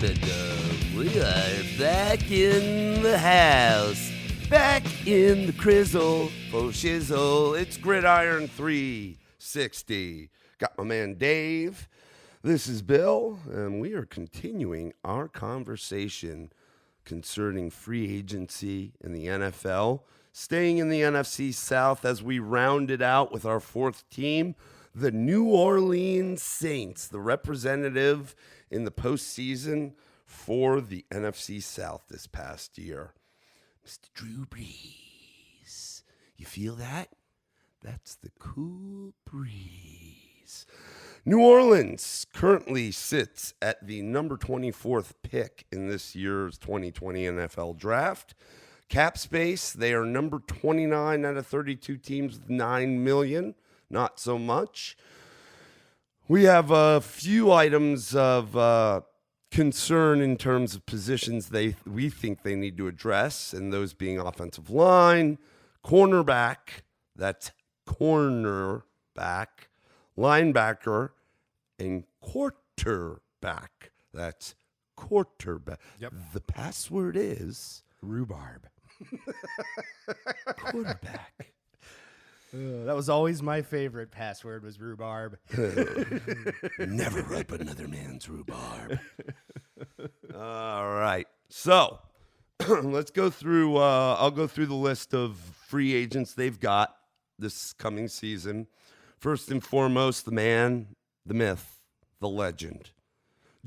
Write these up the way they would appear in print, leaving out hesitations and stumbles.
We are back in the house, back in the crizzle, for shizzle. It's Gridiron 360. Got my man Dave. This is Bill, and we are continuing our conversation concerning free agency in the NFL. Staying in the NFC South as we round it out with our fourth team, the New Orleans Saints, the representative in the postseason for the NFC South this past year. Mr. Drew Brees. You feel that? That's the cool breeze. New Orleans currently sits at the number 24th pick in this year's 2020 NFL Draft. Cap space, they are number 29 out of 32 teams with $9 million. Not so much. We have a few items of concern in terms of positions we think they need to address, and those being offensive line, cornerback, that's cornerback, linebacker, and quarterback, that's quarterback. Yep. The password is rhubarb. quarterback. That was always my favorite password, was rhubarb. Never rub another man's rhubarb. All right. So let's go through, I'll go through the list of free agents they've got this coming season. First and foremost, the man, the myth, the legend,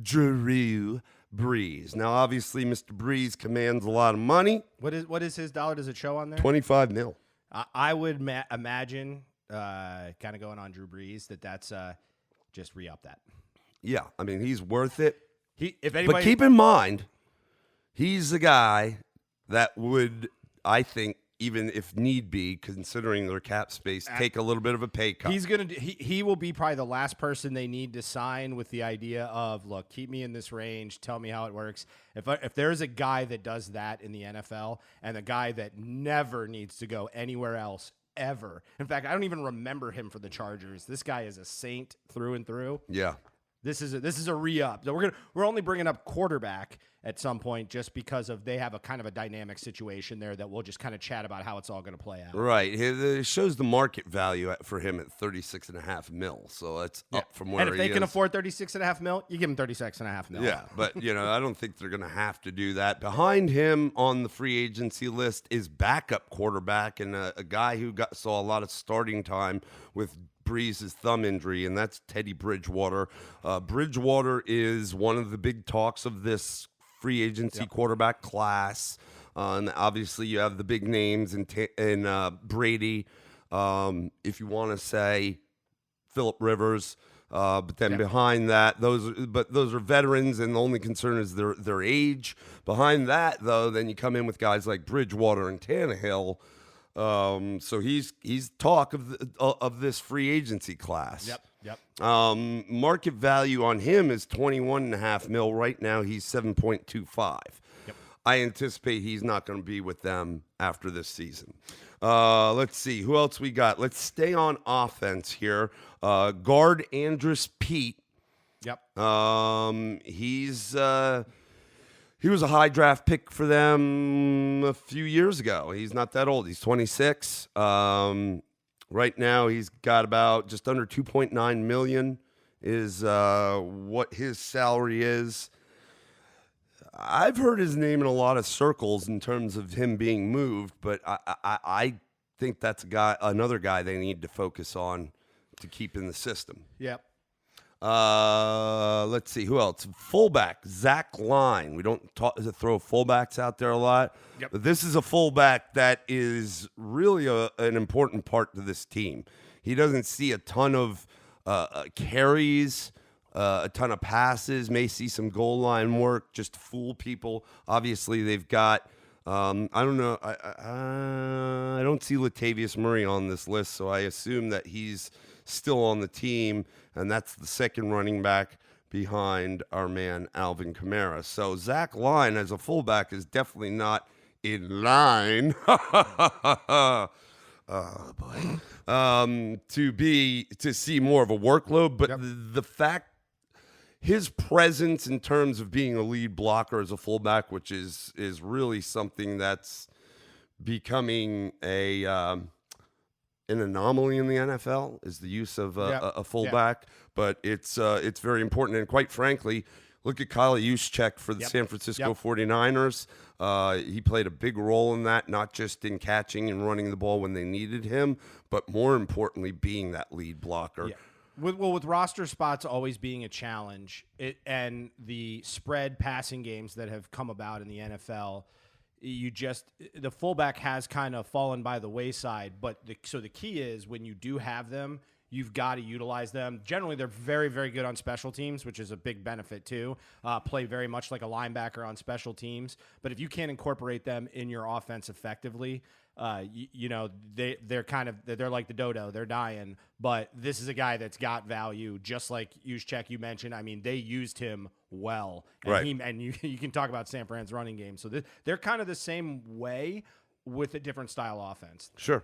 Drew Brees. Now, obviously, Mr. Brees commands a lot of money. What is his dollar? Does it show on there? $25 million. I would imagine, kind of going on Drew Brees, that's just re-up that. Yeah, I mean, he's worth it. But keep in mind, he's the guy that would, I think, even if need be, considering their cap space, take a little bit of a pay cut. He will be probably the last person they need to sign with the idea of, look, keep me in this range, tell me how it works. If there's a guy that does that in the NFL, and a guy that never needs to go anywhere else ever. In fact, I don't even remember him for the Chargers. This guy is a saint through and through. Yeah. This is a re-up. So we're only bringing up quarterback at some point just because they have a kind of a dynamic situation there that we'll just kind of chat about how it's all going to play out. Right. It shows the market value for him at $36.5 million. So it's up from where he is. And if they can afford $36.5 million, you give him $36.5 million. Yeah, but I don't think they're going to have to do that. Behind him on the free agency list is backup quarterback and a guy who saw a lot of starting time with Brees' thumb injury, and that's Teddy Bridgewater. Bridgewater is one of the big talks of this free agency quarterback class. And obviously, you have the big names in Brady, if you want to say Phillip Rivers. But then behind that, those are veterans, and the only concern is their age. Behind that, though, then you come in with guys like Bridgewater and Tannehill. So he's talk of this free agency class. Yep. Market value on him is $21.5 million. Right now, he's 7.25. Yep. I anticipate he's not going to be with them after this season. Let's see who else we got. Let's stay on offense here. Guard Andrus Peat. Yep. He was a high draft pick for them a few years ago. He's not that old. He's 26. Right now, he's got about just under $2.9 million is what his salary is. I've heard his name in a lot of circles in terms of him being moved, but I think that's another guy they need to focus on to keep in the system. Yep. Let's see who else. Fullback Zach Line. We don't throw fullbacks out there a lot. Yep. But this is a fullback that is really an important part to this team. He doesn't see a ton of carries, a ton of passes. May see some goal line work just to fool people. Obviously, they've got. I don't know. I don't see Latavius Murray on this list, so I assume that he's still on the team, and that's the second running back behind our man Alvin Kamara. So Zach Line as a fullback is definitely not in line. Oh boy, to see more of a workload, but the fact his presence in terms of being a lead blocker as a fullback, which is really something that's becoming an anomaly in the NFL, is the use of a fullback. But it's very important. And quite frankly, look at Kyle Juszczyk for the San Francisco 49ers. He played a big role in that, not just in catching and running the ball when they needed him, but more importantly, being that lead blocker. Yeah. With roster spots always being a challenge, and the spread passing games that have come about in the NFL, the fullback has kind of fallen by the wayside. But so the key is when you do have them, you've got to utilize them. Generally, they're very, very good on special teams, which is a big benefit too. Play very much like a linebacker on special teams. But if you can't incorporate them in your offense effectively, they're like the dodo. They're dying. But this is a guy that's got value, just like Juszczyk you mentioned. I mean, they used him well. And right. You can talk about San Fran's running game. So they're kind of the same way, with a different style offense. Sure.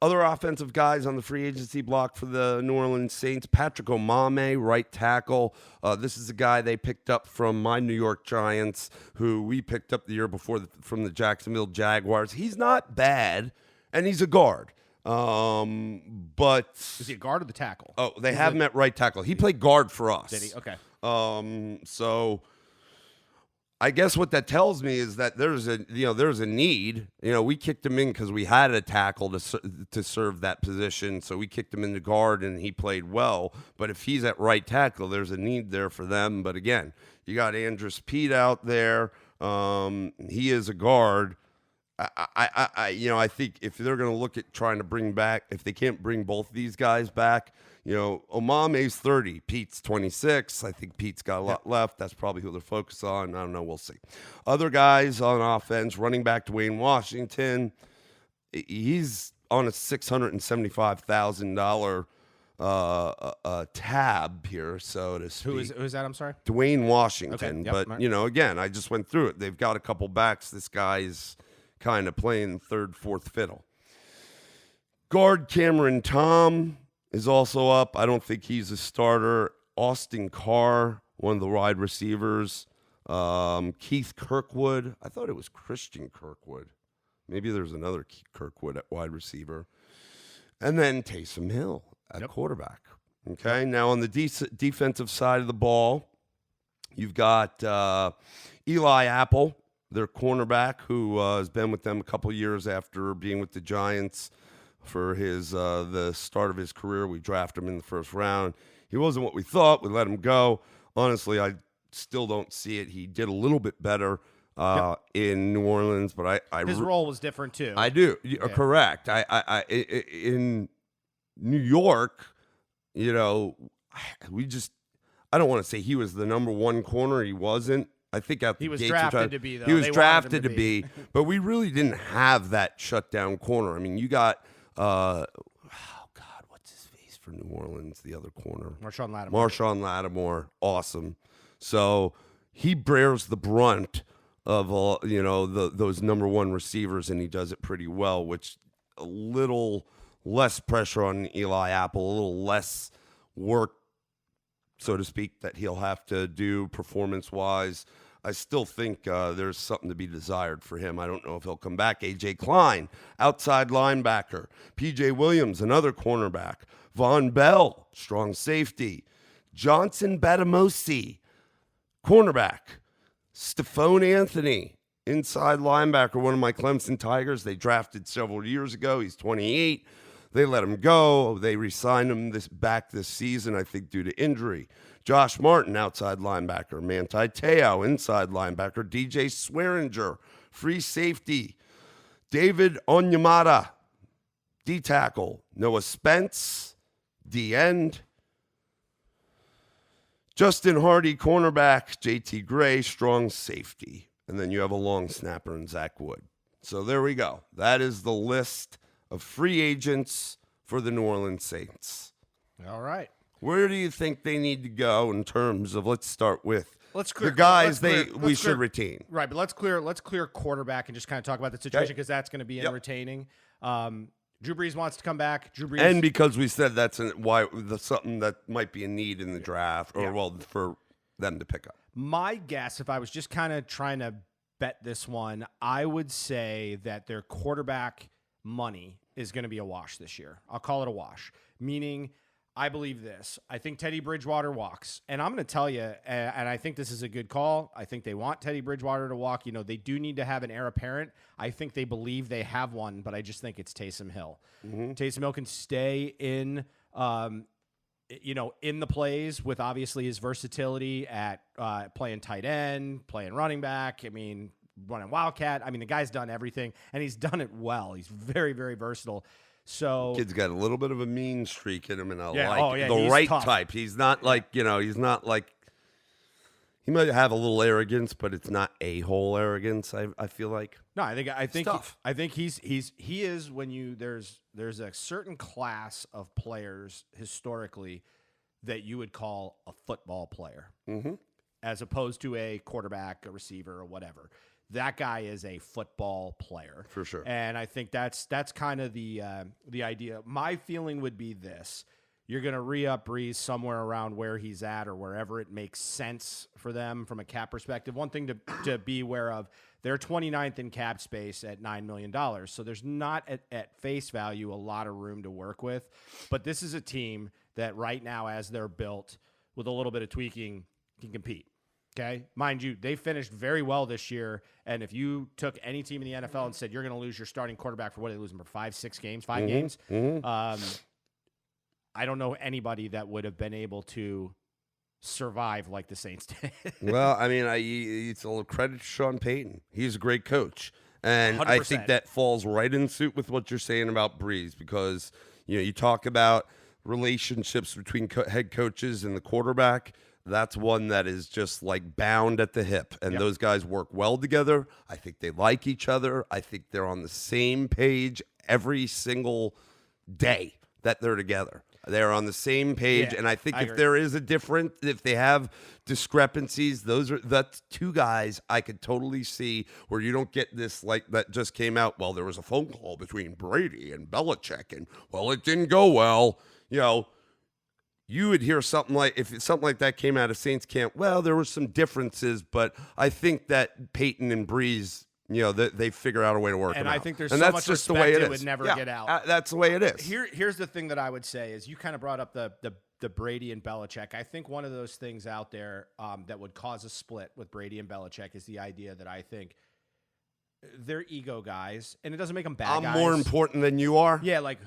Other offensive guys on the free agency block for the New Orleans Saints: Patrick Omameh, right tackle. This is a guy they picked up from my New York Giants, who we picked up the year before from the Jacksonville Jaguars. He's not bad, and he's a guard. But is he a guard or the tackle? Oh, they have him at right tackle. He played guard for us. Did he? Okay. So I guess what that tells me is that there's a need. We kicked him in because we had a tackle to serve that position, so we kicked him into guard and he played well. But if he's at right tackle, there's a need there for them. But again, you got Andrus Peat out there. He is a guard. I think if they're going to look at trying to bring back, if they can't bring both of these guys back, Omameh's 30, Pete's 26. I think Pete's got a lot left. That's probably who they're focused on. I don't know. We'll see. Other guys on offense, running back Dwayne Washington. He's on a $675,000 tab here, so to speak. Who is that? I'm sorry? Dwayne Washington. Okay. Yep. But, again, I just went through it. They've got a couple backs. This guy's kind of playing third, fourth fiddle. Guard Cameron Tom is also up. I don't think he's a starter. Austin Carr, one of the wide receivers. Keith Kirkwood. I thought it was Christian Kirkwood. Maybe there's another Keith Kirkwood at wide receiver. And then Taysom Hill at quarterback. Okay, now on the defensive side of the ball, you've got Eli Apple, their cornerback, who has been with them a couple years after being with the Giants for the start of his career. We drafted him in the first round. He wasn't what we thought. We let him go. Honestly, I still don't see it. He did a little bit better in New Orleans, but his role was different too. I do. You're correct. I in New York, I don't want to say he was the number one corner. He wasn't. I think he was drafted to be, though. He was drafted to be, but we really didn't have that shutdown corner. I mean, you got, what's his face for New Orleans? The other corner, Marshawn Lattimore, awesome. So he bears the brunt of those number one receivers, and he does it pretty well. Which a little less pressure on Eli Apple, a little less work, so to speak, that he'll have to do performance-wise. I still think there's something to be desired for him. I don't know if he'll come back. A.J. Klein, outside linebacker. P.J. Williams, another cornerback. Von Bell, strong safety. Johnson Batamosi, cornerback. Stephone Anthony, inside linebacker, one of my Clemson Tigers. They drafted several years ago. He's 28. They let him go. They re-signed him back this season, I think, due to injury. Josh Martin, outside linebacker. Manti Te'o, inside linebacker. DJ Swearinger, free safety. David Onyemata, D-tackle. Noah Spence, D-end. Justin Hardy, cornerback. JT Gray, strong safety. And then you have a long snapper in Zach Wood. So there we go. That is the list of free agents for the New Orleans Saints. All right. Where do you think they need to go in terms of, let's start with the guys we should retain? Right, but let's clear quarterback and just kind of talk about the situation, because that's going to be in retaining. Drew Brees wants to come back. And because we said that's something that might be a need in the draft, or for them to pick up? My guess, if I was just kind of trying to bet this one, I would say that their quarterback money is going to be a wash this year. I'll call it a wash, meaning I believe this. I think Teddy Bridgewater walks. And I'm going to tell you, and I think this is a good call. I think they want Teddy Bridgewater to walk. You know, they do need to have an heir apparent. I think they believe they have one, but I just think it's Taysom Hill. Taysom Hill can stay in in the plays with obviously his versatility at playing tight end, playing running back. I mean, running Wildcat. I mean, the guy's done everything, and he's done it well. He's very, very versatile. So Kid's got a little bit of a mean streak in him, and I like the he's right tough. type. He's not like, he's not like, he might have a little arrogance, but it's not a-hole arrogance, I feel like. No, I think tough. I think he is when there's a certain class of players historically that you would call a football player, as opposed to a quarterback, a receiver, or whatever. That guy is a football player For sure. and I think that's kind of the idea. My feeling would be this: you're going to re-up Breeze somewhere around where he's at or wherever it makes sense for them from a cap perspective. One thing to be aware of, they're 29th in cap space at $9 million. So there's not at face value a lot of room to work with. But this is a team that right now, as they're built, with a little bit of tweaking, can compete. Okay? Mind you, they finished very well this year. And if you took any team in the NFL and said you're going to lose your starting quarterback for what, they lose him for 5 games, I don't know anybody that would have been able to survive like the Saints did. Well, I mean, it's a little credit to Sean Payton. He's a great coach. And 100%. I think that falls right in suit with what you're saying about Breeze, because, you talk about relationships between head coaches and the quarterback. That's one that is just like bound at the hip. And those guys work well together. I think they like each other. I think they're on the same page every single day that they're together. They're on the same page, and I think if there is a difference, if they have discrepancies, that's two guys I could totally see where you don't get this like that just came out. Well, there was a phone call between Brady and Belichick, and well, it didn't go well. You would hear something like, if something like that came out of Saints camp, well, there were some differences, but I think that Peyton and Breeze, they figure out a way to work. And them I out. think there's and so that's much just the respect way it it is. would never get out. That's the way it is. Here's the thing that I would say is, you kind of brought up the Brady and Belichick. I think one of those things out there that would cause a split with Brady and Belichick is the idea that I think they're ego guys, and it doesn't make them bad guys. I'm more important than you are. Yeah, like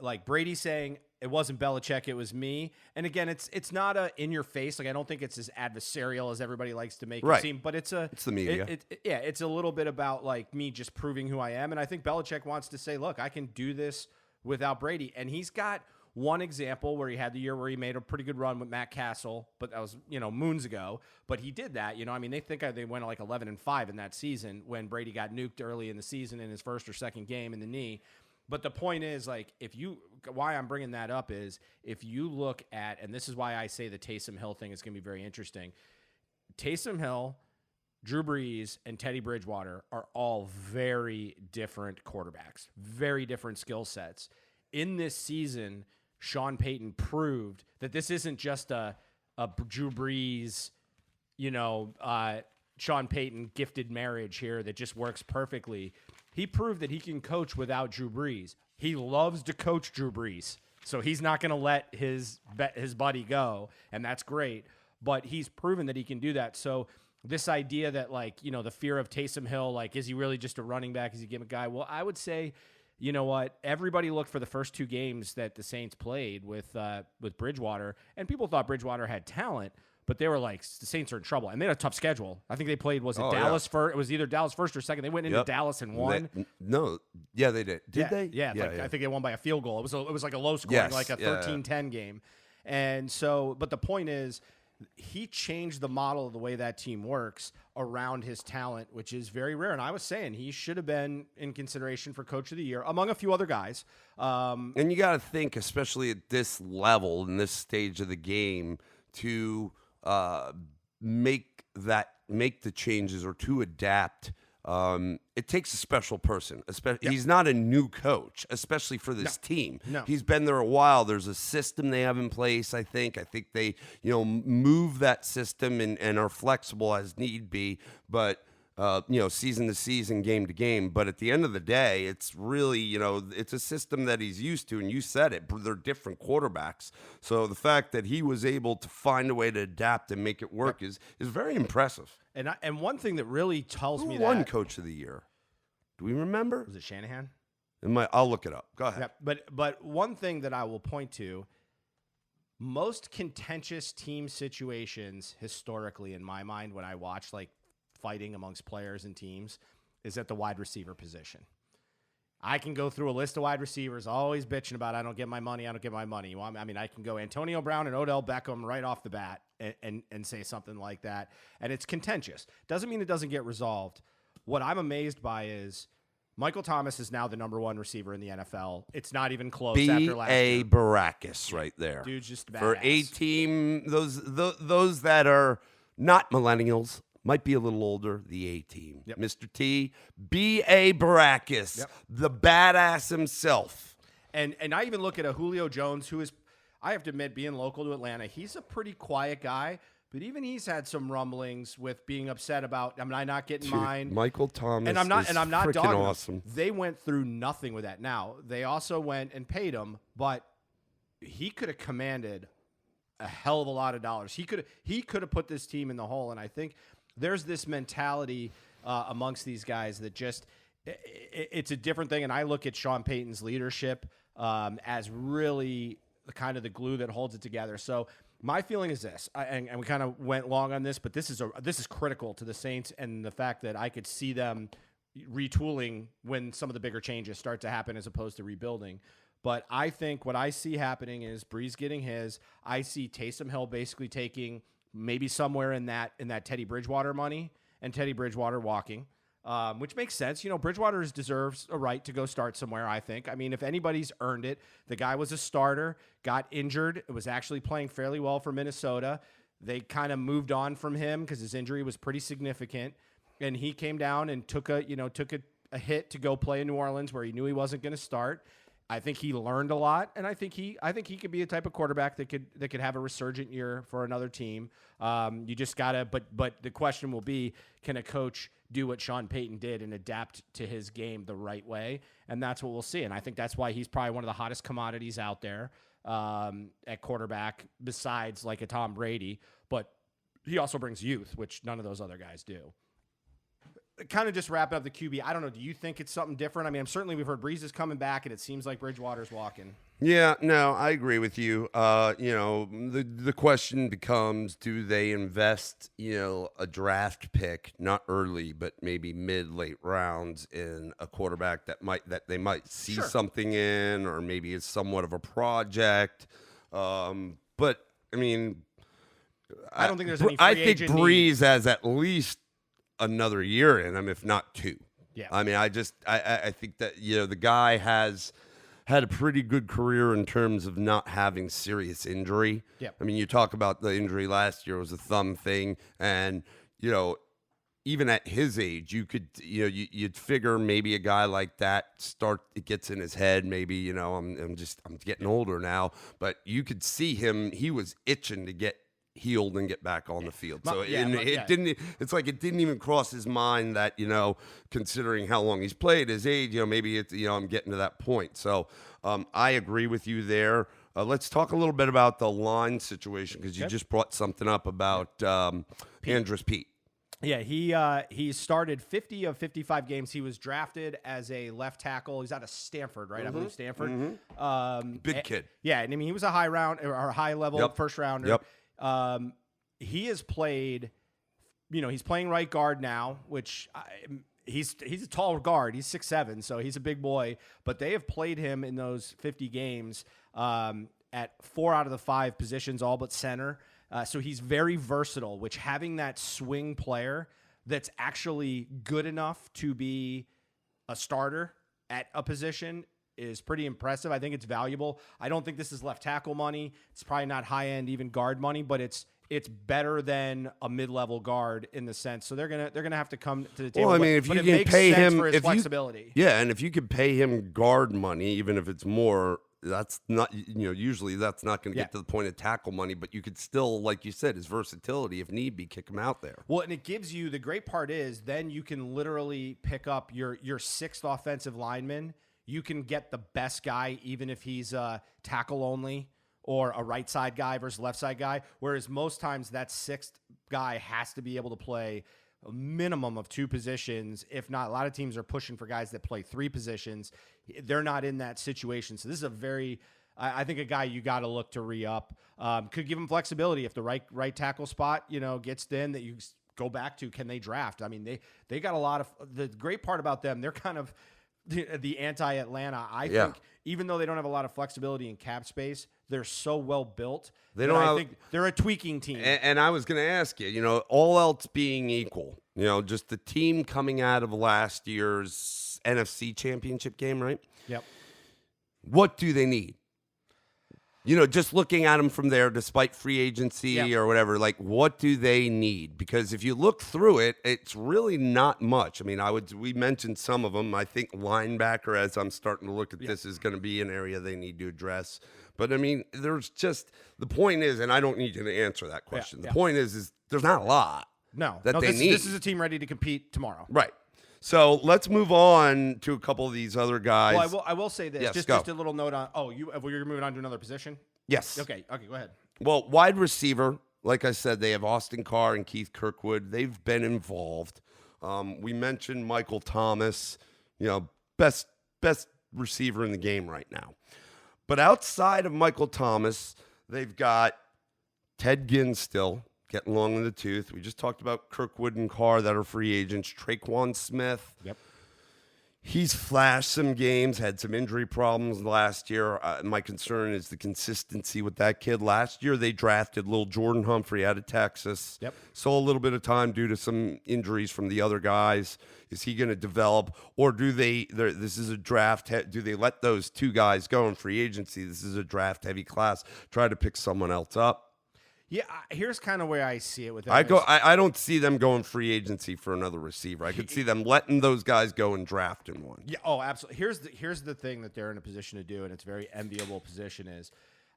like Brady saying it wasn't Belichick, it was me. And again, it's not a in your face. Like, I don't think it's as adversarial as everybody likes to make it seem, but it's the media. It's a little bit about like me just proving who I am. And I think Belichick wants to say, look, I can do this without Brady. And he's got one example where he had the year where he made a pretty good run with Matt Castle, but that was, moons ago. But he did that, I mean, they went like 11-5 in that season when Brady got nuked early in the season in his first or second game in the knee. But the point is, like, why I'm bringing that up is, if you look at, and this is why I say the Taysom Hill thing is going to be very interesting. Taysom Hill, Drew Brees, and Teddy Bridgewater are all very different quarterbacks, very different skill sets. In this season, Sean Payton proved that this isn't just a Drew Brees, Sean Payton gifted marriage here that just works perfectly. He proved that he can coach without Drew Brees. He loves to coach Drew Brees, so he's not going to let his buddy go, and that's great. But he's proven that he can do that. So this idea that, like, the fear of Taysom Hill, like, is he really just a running back? Is he a gimmick guy? Well, I would say, you know what? Everybody looked for the first 2 games that the Saints played with Bridgewater, and people thought Bridgewater had talent. But they were like, the Saints are in trouble. And they had a tough schedule. I think they played, Dallas first? It was either Dallas first or second. They went into Dallas and won. They did. Did they? Yeah, I think they won by a field goal. It was like a low scoring, like a 13-10 game. And so, but the point is, he changed the model of the way that team works around his talent, which is very rare. And I was saying he should have been in consideration for Coach of the Year, among a few other guys. And you got to think, especially at this level, in this stage of the game, to make the changes or to adapt it takes a special person. He's not a new coach, especially for this team. No. He's been there a while. There's a system they have in place. I think they, move that system and are flexible as need be. But season to season, game to game. But at the end of the day, it's really, it's a system that he's used to. And you said it, they're different quarterbacks. So the fact that he was able to find a way to adapt and make it work is very impressive. And one thing that really tells me Who won Coach of the Year? Do we remember? Was it Shanahan? I'll look it up. Go ahead. Yeah, but one thing that I will point to, most contentious team situations historically, in my mind, when I watch like fighting amongst players and teams, is at the wide receiver position. I can go through a list of wide receivers always bitching about I don't get my money. I can go Antonio Brown and Odell Beckham right off the bat and say something like that. And it's contentious. Doesn't mean it doesn't get resolved. What I'm amazed by is Michael Thomas is now the number one receiver in the NFL. It's not even close after last year. B.A. Baracus right there. Dude's just badass. For a team, those that are not millennials, might be a little older, the A-team. Yep. Mr. T, B.A. Baracus, the badass himself. And I even look at a Julio Jones, who is, I have to admit, being local to Atlanta, he's a pretty quiet guy, but even he's had some rumblings with being upset about, I'm not getting mine. Michael Thomas and I'm not freaking dogging awesome. him. They went through nothing with that. Now, they also went and paid him, but he could have commanded a hell of a lot of dollars. He could have put this team in the hole, and I think there's this mentality amongst these guys that just it's a different thing. And I look at Sean Payton's leadership as really kind of the glue that holds it together. So my feeling is this, and we kind of went long on this, but this is critical to the Saints and the fact that I could see them retooling when some of the bigger changes start to happen as opposed to rebuilding. But I think what I see happening is Breeze getting his. I see Taysom Hill basically taking maybe somewhere in that Teddy Bridgewater money and Teddy Bridgewater walking, which makes sense. Bridgewater deserves a right to go start somewhere, I think. I mean, if anybody's earned it, the guy was a starter, got injured, was actually playing fairly well for Minnesota. They kind of moved on from him because his injury was pretty significant, and he came down and took a hit to go play in New Orleans where he knew he wasn't going to start. I think he learned a lot, and I think he could be a type of quarterback that could have a resurgent year for another team. You just gotta, but the question will be, can a coach do what Sean Payton did and adapt to his game the right way? And that's what we'll see. And I think that's why he's probably one of the hottest commodities out there at quarterback, besides like a Tom Brady. But he also brings youth, which none of those other guys do. Kind of just wrap up the QB. I don't know. Do you think it's something different? I mean, certainly we've heard Breeze is coming back, and it seems like Bridgewater's walking. Yeah, no, I agree with you. The question becomes, do they invest, a draft pick, not early, but maybe late rounds, in a quarterback that they might see something in, or maybe it's somewhat of a project. But I mean, I don't think there's any free agent think Breeze has at least another year in him, if not two. Yeah. I mean, I think that, the guy has had a pretty good career in terms of not having serious injury. Yeah. I mean, you talk about the injury last year was a thumb thing, and, even at his age, you could, you'd figure maybe a guy like that it gets in his head. Maybe, I'm getting older now, but you could see him. He was itching to get healed and get back on the field. So it didn't even cross his mind that, considering how long he's played, his age, maybe it's, I'm getting to that point. So I agree with you there. Let's talk a little bit about the line situation, because you just brought something up about Andrus Peat. Yeah, he started 50 of 55 games. He was drafted as a left tackle. He's out of Stanford, right? Mm-hmm. I believe Stanford. Mm-hmm. Big kid. Yeah, and I mean, he was a high level first rounder. Yep. He has played, he's playing right guard now, which he's a tall guard. He's 6'7", so he's a big boy. But they have played him in those 50 games at 4 out of the 5 positions, all but center. So he's very versatile, which having that swing player that's actually good enough to be a starter at a position is pretty impressive. I think it's valuable. I don't think this is left tackle money. It's probably not high end, even guard money, but it's it's better than a mid-level guard in the sense. So they're gonna have to come to the table. Well, I mean, if but you it can makes pay sense him for his flexibility. and if you could pay him guard money, even if it's more, that's not, usually that's not going to get to the point of tackle money, but you could still, like you said, his versatility, if need be, kick him out there. Well, and it gives you, the great part is then you can literally pick up your sixth offensive lineman. You can get the best guy, even if he's tackle only, or a right side guy versus left side guy. Whereas most times that sixth guy has to be able to play a minimum of 2 positions. If not, a lot of teams are pushing for guys that play 3 positions. They're not in that situation. So this is a very, I think, a guy you got to look to re-up. Could give him flexibility if the right tackle spot, gets thin, that you go back to. Can they draft? I mean, they got a lot of, the great part about them, they're kind of the anti-Atlanta. I think even though they don't have a lot of flexibility in cap space, they're so well built. I think they're a tweaking team. And I was going to ask you, all else being equal, just the team coming out of last year's NFC championship game, right? Yep. What do they need? Just looking at them from there, despite free agency or whatever, like, what do they need? Because if you look through it, it's really not much. I mean, we mentioned some of them. I think linebacker, as I'm starting to look at this, is going to be an area they need to address. But I mean, the point is, and I don't need you to answer that question. The point is there's not a lot. They need. This is a team ready to compete tomorrow. Right. So let's move on to a couple of these other guys. Well, I will say this. Yes, just a little note on. You're moving on to another position? Yes. Okay, go ahead. Well, wide receiver, like I said, they have Austin Carr and Keith Kirkwood. They've been involved. We mentioned Michael Thomas, best receiver in the game right now. But outside of Michael Thomas, they've got Ted Ginn still getting long in the tooth. We just talked about Kirkwood and Carr that are free agents. Traquan Smith. Yep. He's flashed some games, had some injury problems last year. My concern is the consistency with that kid. Last year, they drafted little Jordan Humphrey out of Texas. Yep. Saw a little bit of time due to some injuries from the other guys. Is he going to develop? Or this is a draft, do they let those 2 guys go in free agency? This is a draft-heavy class. Try to pick someone else up. Yeah, here's kind of where I see it with them. I don't see them going free agency for another receiver. I could see them letting those guys go and drafting one. Yeah, absolutely. Here's the thing that they're in a position to do, and it's a very enviable position, is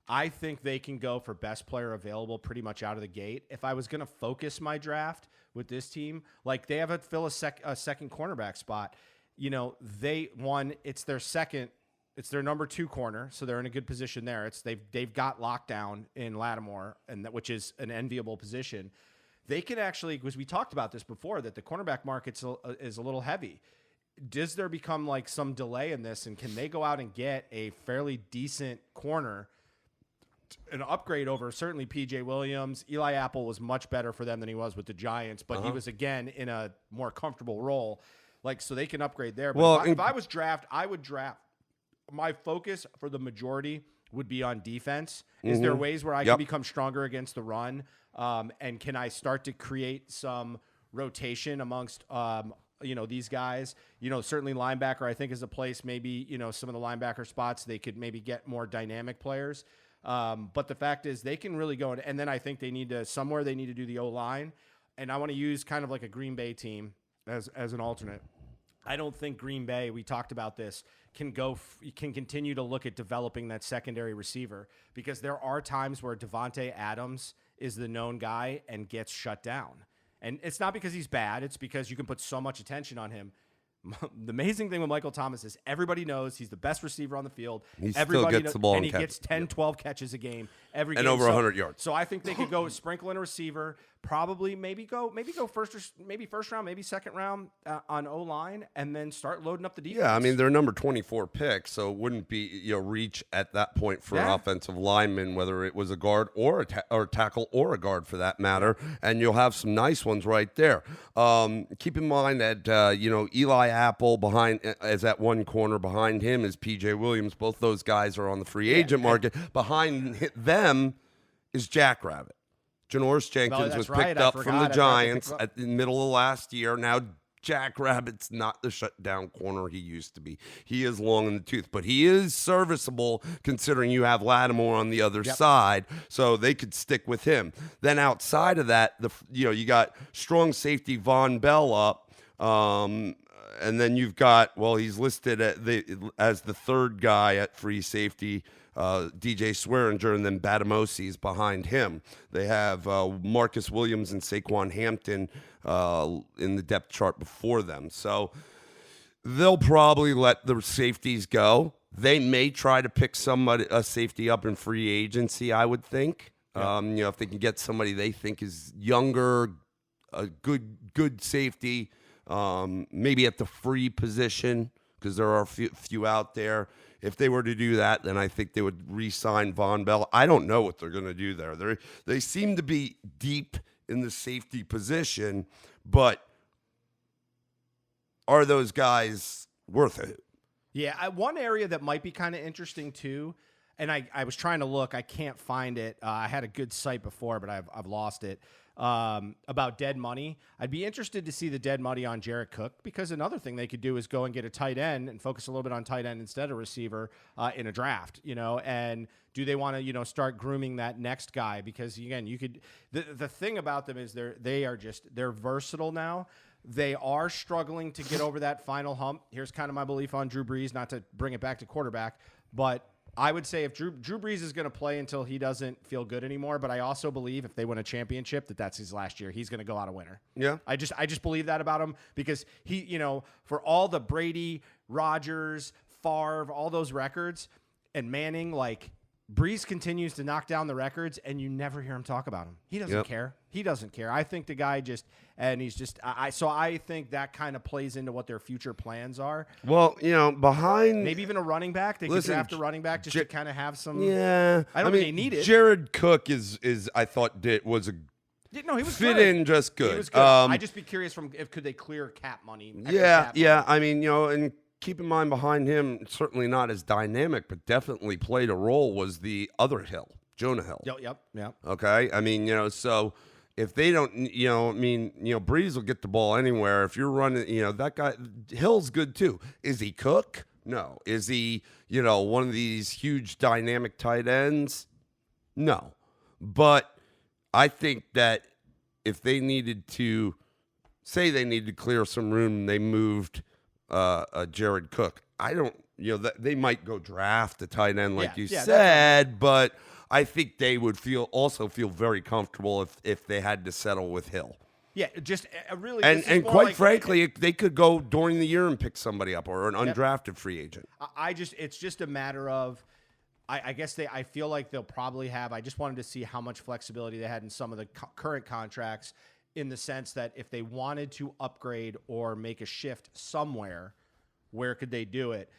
I think they can go for best player available pretty much out of the gate. If I was going to focus my draft with this team, like they have to fill a second cornerback spot. It's their second. It's their number 2 corner, so they're in a good position there. They've got lockdown in Lattimore, which is an enviable position. They can actually, because we talked about this before, that the cornerback market is a little heavy. Does there become like some delay in this, and can they go out and get a fairly decent corner, an upgrade over certainly P.J. Williams? Eli Apple was much better for them than he was with the Giants, but he was again in a more comfortable role, so they can upgrade there. But if I was draft, I would draft. My focus for the majority would be on defense. Is there ways where I can become stronger against the run? And can I start to create some rotation amongst, these guys? Certainly linebacker, I think, is a place, maybe, some of the linebacker spots, they could maybe get more dynamic players. But the fact is they can really go. And then I think they need to do the O-line. And I want to use kind of like a Green Bay team as an alternate. I don't think Green Bay, we talked about this, can continue to look at developing that secondary receiver, because there are times where Devontae Adams is the known guy and gets shut down. And it's not because he's bad. It's because you can put so much attention on him. The amazing thing with Michael Thomas is everybody knows he's the best receiver on the field. Still gets the ball and he gets 10, 12 catches a game every game. And over 100 yards. So I think they could go sprinkle in a receiver, probably maybe go first round, maybe second round on O-line, and then start loading up the defense. Yeah, I mean, they're number 24 pick, so it wouldn't be reach at that point for an offensive lineman, whether it was a guard or a tackle or a guard for that matter, and you'll have some nice ones right there. Keep in mind that Eli Apple is at one corner. Behind him is P.J. Williams. Both those guys are on the free agent market. Behind them is Jackrabbit. Janoris Jenkins was picked up from the Giants at the middle of last year. Now Jackrabbit's not the shutdown corner he used to be. He is long in the tooth, but he is serviceable considering you have Lattimore on the other side, so they could stick with him. Then outside of that, you got strong safety Von Bell up, and then you've got, he's listed as the third guy at free safety, DJ Swearinger, and then Batamosi's behind him. They have Marcus Williams and Saquon Hampton in the depth chart before them. So they'll probably let the safeties go. They may try to pick a safety up in free agency, I would think. If they can get somebody they think is younger, a good safety, maybe at the free position, because there are a few out there. If they were to do that, then I think they would re-sign Von Bell. I don't know what they're going to do there. They seem to be deep in the safety position, but are those guys worth it? Yeah, one area that might be kind of interesting too, and I was trying to look, I can't find it. I had a good site before, but I've lost it. About dead money. I'd be interested to see the dead money on Jared Cook, because another thing they could do is go and get a tight end and focus a little bit on tight end instead of receiver in a draft, and do they want to, start grooming that next guy? Because again, the thing about them is they're versatile now. They are struggling to get over that final hump. Here's kind of my belief on Drew Brees, not to bring it back to quarterback, but I would say if Drew Brees is going to play until he doesn't feel good anymore, but I also believe if they win a championship, that's his last year. He's going to go out a winner. Yeah. I just believe that about him, because he, for all the Brady, Rodgers, Favre, all those records, and Manning, Brees continues to knock down the records, and you never hear him talk about him. He doesn't care. He doesn't care. I think the guy so I think that kind of plays into what their future plans are. Well, behind maybe even a running back. They could draft a running back just to kind of have some. Yeah, I don't think they need it. Jared Cook is I thought was a. No, he was fit good. in just good. He was good. I'd just be curious if could they clear cap money. Money. And keep in mind behind him, certainly not as dynamic, but definitely played a role, was the other Hill, Jonah Hill. Yep. Okay, so if they don't, Breeze will get the ball anywhere. If you're running, that guy Hill's good too. Is he Cook? No. Is he, one of these huge dynamic tight ends? No. But I think that if they needed to clear some room, they moved Jared Cook. I don't, they might go draft a tight end like you said, but I think they would also feel very comfortable if they had to settle with Hill. Yeah, just really. And quite frankly, they could go during the year and pick somebody up, or an undrafted free agent. It's just a matter of, I guess I feel like they'll probably have. I just wanted to see how much flexibility they had in some of the current contracts, in the sense that if they wanted to upgrade or make a shift somewhere, where could they do it?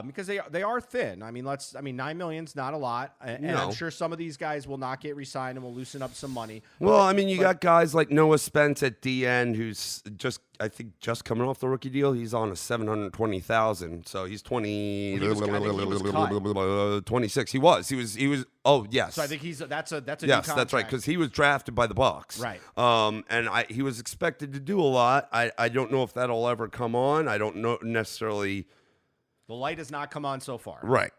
Because they are thin. I mean, $9 million's not a lot, and I'm sure some of these guys will not get re-signed and will loosen up some money. Well, you got guys like Noah Spence at DN, who's just coming off the rookie deal. He's on a $720,000, so he's 20. He was 26. He was. Oh yes. So I think that's a yes, new contract. That's right, because he was drafted by the Bucs. Right. And he was expected to do a lot. I don't know if that'll ever come on. I don't know necessarily. The light has not come on so far. Right.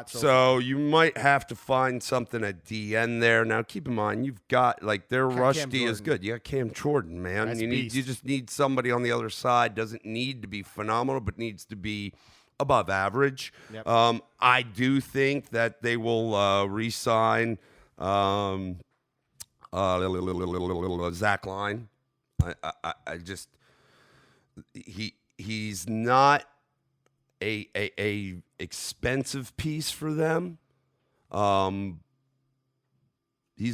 So you might have to find something at DN there. Now, keep in mind, you've got, their rush D is good. You got Cam Jordan, man. You just need somebody on the other side. Doesn't need to be phenomenal, but needs to be above average. Yep. I do think that they will re-sign Zach Line. He's not a expensive piece for them. He's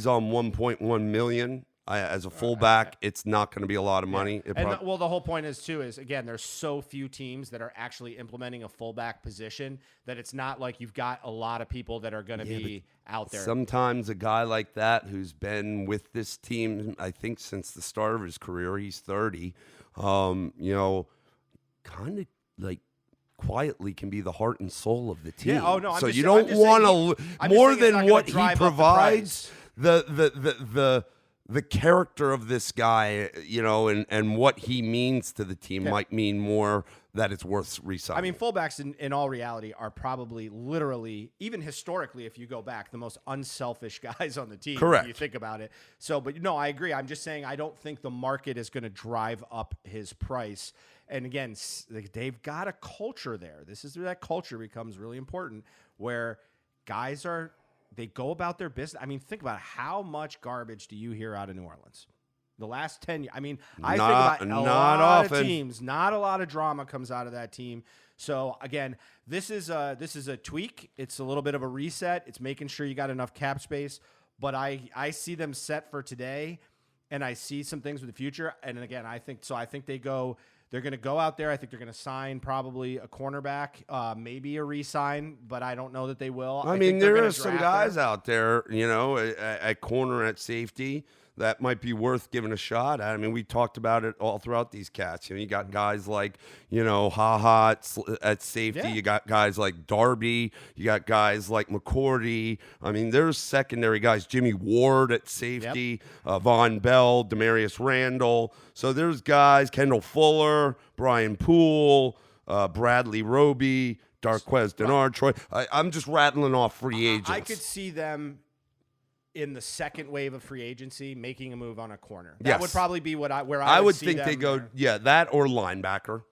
on $1.1 million. As a fullback, it's not going to be a lot of money. Yeah. The whole point is again, there's so few teams that are actually implementing a fullback position that it's not like you've got a lot of people that are going to be out there. Sometimes a guy like that who's been with this team, I think since the start of his career, he's 30, kind of quietly can be the heart and soul of the team. Yeah, I'm so just, you don't want to more than what he provides. The the character of this guy, and what he means to the team might mean more that it's worth resigning. I mean, fullbacks in all reality are probably literally, even historically, if you go back, the most unselfish guys on the team. Correct. If you think about it. So, but no, I agree. I'm just saying I don't think the market is going to drive up his price. And again, they've got a culture there. This is where that culture becomes really important, where guys they go about their business. I mean, think about it. How much garbage do you hear out of New Orleans? The last 10 years. I mean, I think about a lot of teams. Not a lot of drama comes out of that team. So again, this is a tweak. It's a little bit of a reset. It's making sure you got enough cap space. But I see them set for today, and I see some things for the future. And again, I think they're going to go out there. I think they're going to sign probably a cornerback, maybe a re-sign, but I don't know that they will. I mean, there are some guys out there, at corner, at safety, that might be worth giving a shot at. I mean, we talked about it all throughout these cats. You got guys like, Ha at safety. Yeah. You got guys like Darby. You got guys like McCourty. I mean, there's secondary guys. Jimmy Ward at safety. Yep. Von Bell, Demarius Randall. So there's guys, Kendall Fuller, Brian Poole, Bradley Roby, Darquez Denard, Troy. I'm just rattling off free agents. I could see them in the second wave of free agency making a move on a corner. That would probably be where I would see think they go, that or linebacker.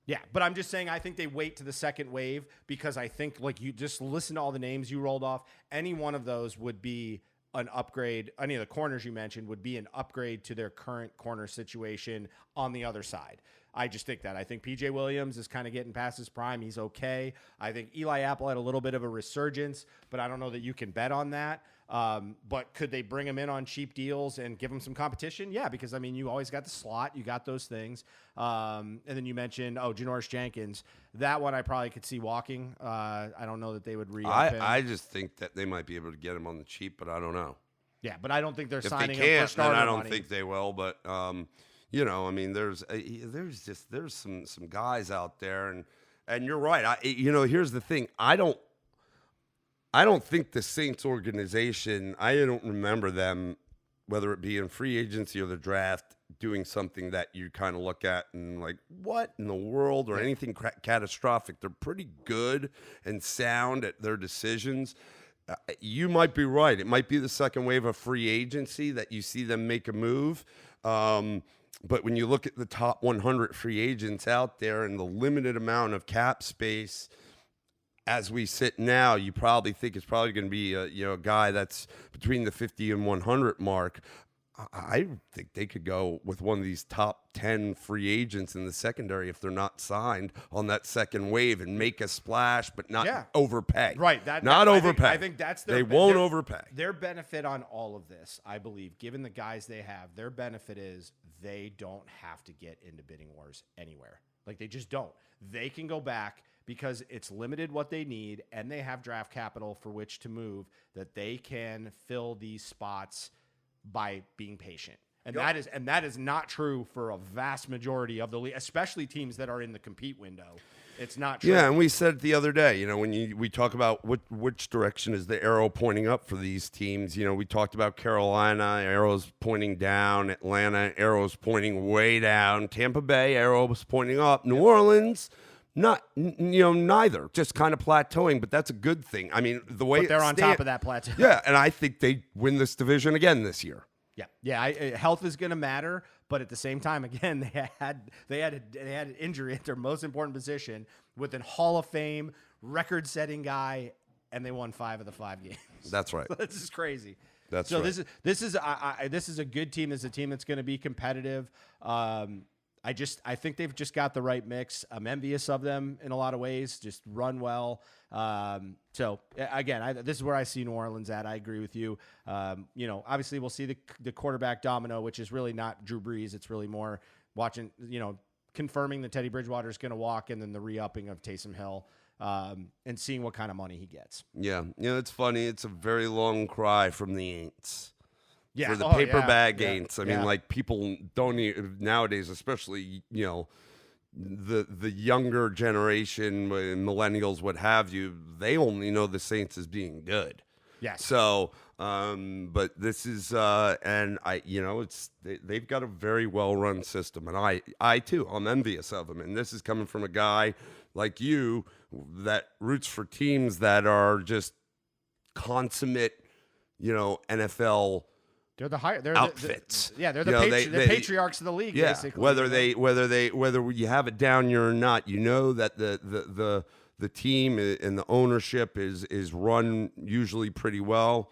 Yeah, but I'm just saying I think they wait to the second wave because I think, like, you just listen to all the names you rolled off. Any one of those would be an upgrade. Any of the corners you mentioned would be an upgrade to their current corner situation on the other side. I just think that. I think P.J. Williams is kind of getting past his prime. He's okay. I think Eli Apple had a little bit of a resurgence, but I don't know that you can bet on that. But could they bring him in on cheap deals and give him some competition? Yeah, because, I mean, you always got the slot. You got those things. And then you mentioned, Janoris Jenkins. That one I probably could see walking. I don't know that they would re-up him. I just think that they might be able to get him on the cheap, but I don't know. Yeah, but I don't think they're if signing they him for starter then I don't money. think they will, but I mean, there's some guys out there, and you're right. Here's the thing. I don't think the Saints organization, I don't remember them, whether it be in free agency or the draft, doing something that you kind of look at and like, what in the world, or anything catastrophic. They're pretty good and sound at their decisions. You might be right. It might be the second wave of free agency that you see them make a move. But when you look at the top 100 free agents out there and the limited amount of cap space as we sit now, you probably think it's probably going to be a guy that's between the 50 and 100 mark. I think they could go with one of these top 10 free agents in the secondary if they're not signed on that second wave and make a splash, but not overpay. Right. Overpay. I think that's they won't overpay. Their benefit on all of this, I believe, given the guys they have, their benefit is they don't have to get into bidding wars anywhere. Like, they just don't. They can go back because it's limited what they need, and they have draft capital for which to move, that they can fill these spots by being patient. And that is not true for a vast majority of the league, especially teams that are in the compete window. It's not true. Yeah, and we said it the other day, when we talk about which direction is the arrow pointing up for these teams, we talked about Carolina, arrows pointing down, Atlanta, arrows pointing way down, Tampa Bay, arrows pointing up, New Orleans, not, neither, just kind of plateauing, but that's a good thing. I mean, the way they're on top of that plateau. Yeah, and I think they win this division again this year. Yeah. Health is going to matter, but at the same time, again, they had an injury at their most important position with a Hall of Fame record-setting guy, and they won 5 of the 5 games. That's right. This is crazy. That's right. So this is a good team. This is a team that's going to be competitive. I think they've just got the right mix. I'm envious of them in a lot of ways. Just run well. So again, this is where I see New Orleans at. I agree with you. Obviously we'll see the quarterback domino, which is really not Drew Brees. It's really more watching, confirming that Teddy Bridgewater is going to walk, and then the re-upping of Taysom Hill, and seeing what kind of money he gets. Yeah. It's funny. It's a very long cry from the Aints. Yeah. For the paper bag Aints. I mean, like, people don't nowadays, especially, the younger generation, millennials, what have you, they only know the Saints as being good. Yes. So, but this is, and they've got a very well-run system, and I too, I'm envious of them. And this is coming from a guy like you that roots for teams that are just consummate, NFL They're the higher. They're outfits. They're the patriarchs of the league. Yeah, basically. whether you have it down year or not, that the team and the ownership is run usually pretty well.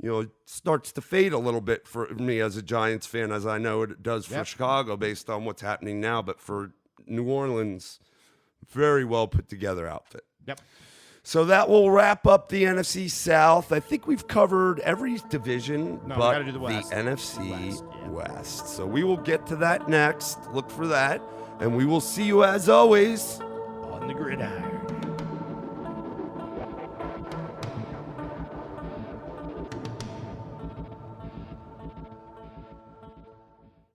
It starts to fade a little bit for me as a Giants fan, as I know it does for Chicago based on what's happening now. But for New Orleans, very well put together outfit. Yep. So that will wrap up the NFC South. I think we've covered every division No, we but gotta do the West. NFC West. West. So we will get to that next. Look for that. And we will see you as always On the gridiron.